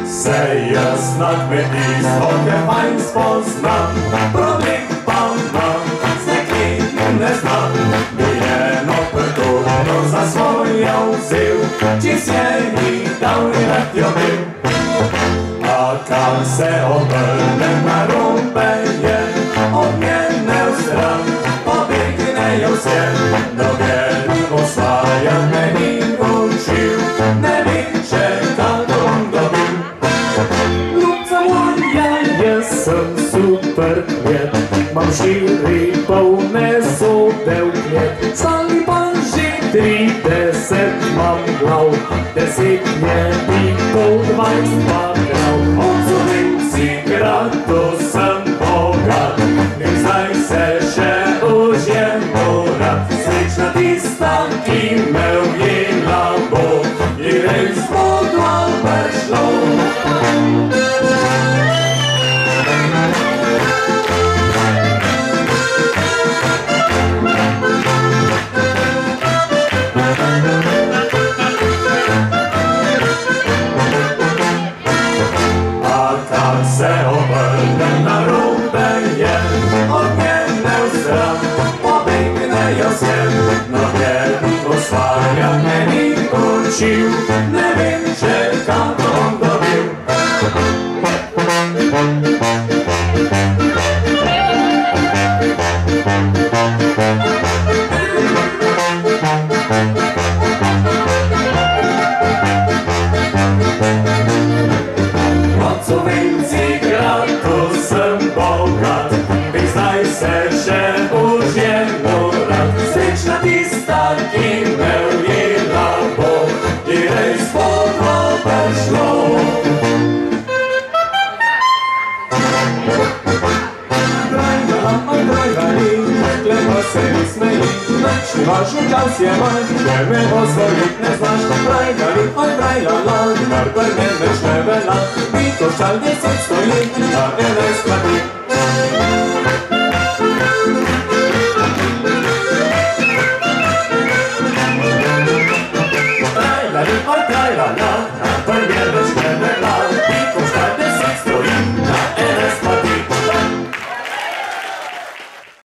Seje znak kmetijstvo, ker fajnstvo znam, problem pa mam, snekli ne znam, bi eno prtugno za svojo vzel, čist je mi dal in rad jo bil. A kam se obrnem na robe je, od njene vstran, pobegne jo vse, noben osvaja meni učil, ne vem, če kako bom dobil. Ljubca moja, jaz sem super kmet, mam širi polne zobe v klet, stali pa že 30 mam glav, 10 knedikov, 20 pa krav. Odzovem si grato, sem bogat, in zdaj se še oženil rad. Srečna tista, ki me ujela bo, in res bo dobro šlo. Se obrnem na robe je, od njene vstran, pobegne jo vsem, noben osvaja meni učil, ne vem, če kako bom dobil. Odzovem si grato, sem bogat, in zdaj se še oženil rad. Srečna tista, ki me ujela bo, in res bo dobro šlo. Drajgali, rekle pa se mi smeji, več ni važno, čas je manj, če me osvojit ne znaš. Drajgali, oj drajlala, kar pri men več ne velja, to šal 10 stoji, a 11 klati.